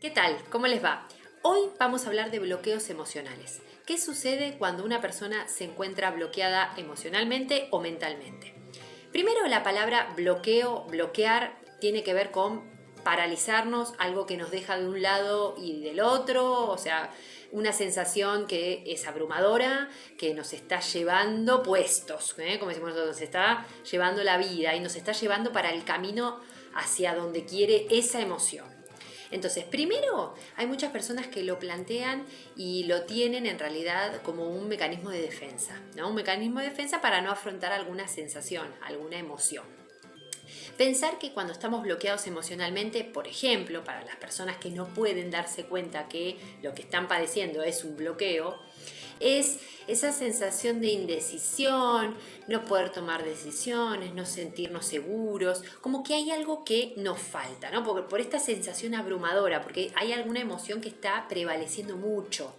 ¿Qué tal? ¿Cómo les va? Hoy vamos a hablar de bloqueos emocionales. ¿Qué sucede cuando una persona se encuentra bloqueada emocionalmente o mentalmente? Primero, la palabra bloqueo, bloquear, tiene que ver con paralizarnos, algo que nos deja de un lado y del otro, o sea, una sensación que es abrumadora, que nos está llevando puestos, como decimos nosotros, nos está llevando la vida y nos está llevando para el camino hacia donde quiere esa emoción. Entonces, primero, hay muchas personas que lo plantean y lo tienen en realidad como un mecanismo de defensa, ¿no? Un mecanismo de defensa para no afrontar alguna sensación, alguna emoción. Pensar que cuando estamos bloqueados emocionalmente, por ejemplo, para las personas que no pueden darse cuenta que lo que están padeciendo es un bloqueo, es esa sensación de indecisión, no poder tomar decisiones, no sentirnos seguros, como que hay algo que nos falta, ¿no? Por esta sensación abrumadora, porque hay alguna emoción que está prevaleciendo mucho.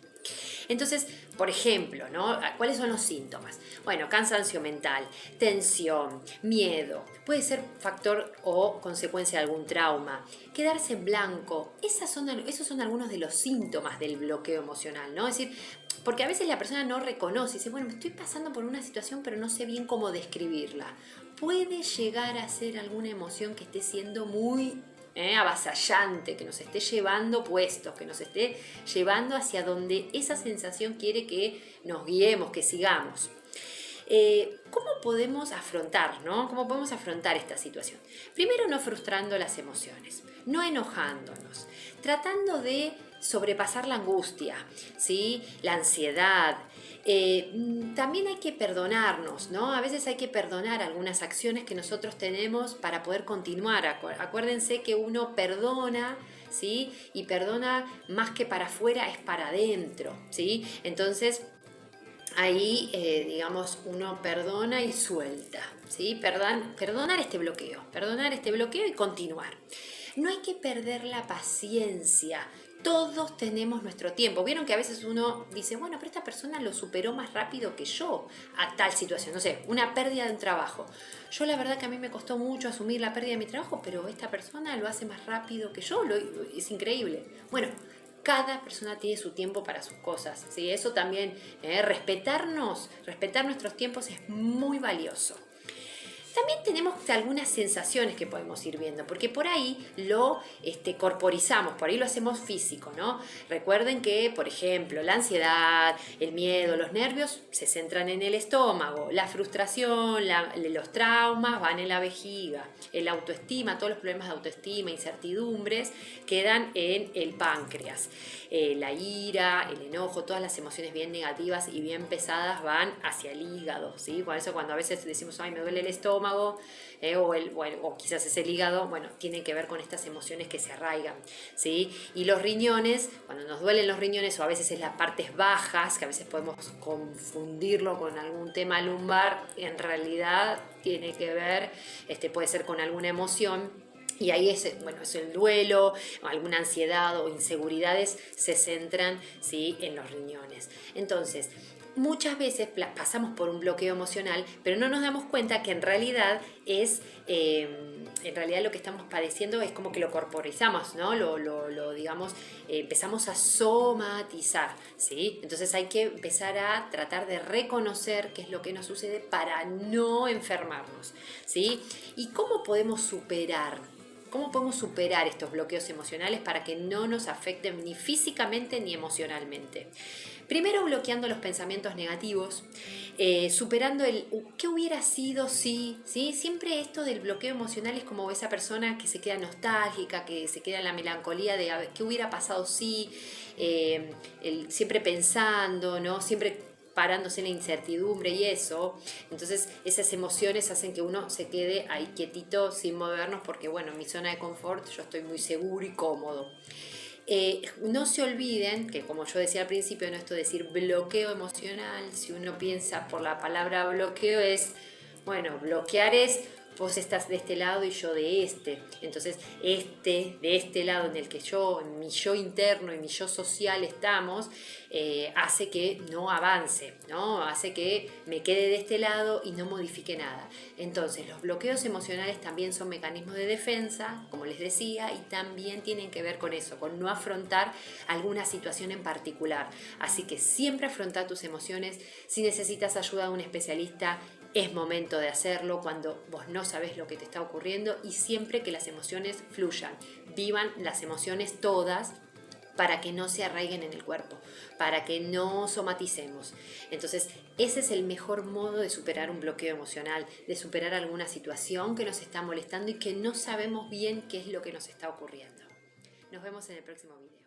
Entonces, por ejemplo, ¿no? ¿Cuáles son los síntomas? Bueno, cansancio mental, tensión, miedo, puede ser factor o consecuencia de algún trauma, quedarse en blanco. Esos son algunos de los síntomas del bloqueo emocional, ¿no? Es decir, porque a veces la persona no reconoce, dice, bueno, me estoy pasando por una situación pero no sé bien cómo describirla. Puede llegar a ser alguna emoción que esté siendo muy avasallante, que nos esté llevando puestos, que nos esté llevando hacia donde esa sensación quiere que nos guiemos, que sigamos. ¿Cómo podemos afrontar, ¿no? ¿Cómo podemos afrontar esta situación? Primero, no frustrando las emociones, no enojándonos, tratando de sobrepasar la angustia, ¿sí? La ansiedad. También hay que perdonarnos, ¿no? A veces hay que perdonar algunas acciones que nosotros tenemos para poder continuar. Acuérdense que uno perdona, ¿sí? Y perdona más que para afuera, es para adentro, ¿sí? Entonces, ahí, digamos, uno perdona y suelta, ¿sí? Perdonar este bloqueo y continuar. No hay que perder la paciencia. Todos tenemos nuestro tiempo. Vieron que a veces uno dice, bueno, pero esta persona lo superó más rápido que yo a tal situación. No sé, una pérdida de un trabajo. Yo la verdad que a mí me costó mucho asumir la pérdida de mi trabajo, pero esta persona lo hace más rápido que yo. Es increíble. Bueno, cada persona tiene su tiempo para sus cosas, ¿sí? Eso también, respetar nuestros tiempos es muy valioso. También tenemos algunas sensaciones que podemos ir viendo, porque por ahí lo corporizamos, por ahí lo hacemos físico, ¿no? Recuerden que, por ejemplo, la ansiedad, el miedo, los nervios se centran en el estómago, la frustración, los traumas van en la vejiga, la autoestima, todos los problemas de autoestima, incertidumbres, quedan en el páncreas. La ira, el enojo, todas las emociones bien negativas y bien pesadas van hacia el hígado, ¿sí? Por eso cuando a veces decimos, ay, me duele el estómago, o quizás es el hígado, bueno, tiene que ver con estas emociones que se arraigan, ¿sí? Y los riñones, cuando nos duelen los riñones, o a veces es las partes bajas, que a veces podemos confundirlo con algún tema lumbar, en realidad tiene que ver, puede ser con alguna emoción. Y ahí es el duelo, alguna ansiedad o inseguridades se centran, ¿sí?, en los riñones. Entonces, muchas veces pasamos por un bloqueo emocional, pero no nos damos cuenta que en realidad lo que estamos padeciendo es como que lo corporizamos, ¿no? Digamos, empezamos a somatizar, ¿sí? Entonces hay que empezar a tratar de reconocer qué es lo que nos sucede para no enfermarnos, ¿sí? ¿Y cómo podemos superar? ¿Cómo podemos superar estos bloqueos emocionales para que no nos afecten ni físicamente ni emocionalmente? Primero, bloqueando los pensamientos negativos, superando el ¿qué hubiera sido si? ¿Sí? Siempre esto del bloqueo emocional es como esa persona que se queda nostálgica, que se queda en la melancolía de a ver, ¿qué hubiera pasado si? Siempre pensando, ¿no? Siempre parándose en la incertidumbre y eso. Entonces esas emociones hacen que uno se quede ahí quietito sin movernos porque, bueno, en mi zona de confort yo estoy muy seguro y cómodo. No se olviden que, como yo decía al principio, no esto de decir bloqueo emocional, si uno piensa por la palabra bloqueo es, bueno, bloquear es vos estás de este lado y yo de este. Entonces, de este lado en el que yo, en mi yo interno y mi yo social estamos, hace que no avance, ¿no? Hace que me quede de este lado y no modifique nada. Entonces, los bloqueos emocionales también son mecanismos de defensa, como les decía, y también tienen que ver con eso, con no afrontar alguna situación en particular. Así que siempre afronta tus emociones. Si necesitas ayuda de un especialista, es momento de hacerlo cuando vos no sabés lo que te está ocurriendo, y siempre que las emociones fluyan. Vivan las emociones todas para que no se arraiguen en el cuerpo, para que no somaticemos. Entonces, ese es el mejor modo de superar un bloqueo emocional, de superar alguna situación que nos está molestando y que no sabemos bien qué es lo que nos está ocurriendo. Nos vemos en el próximo video.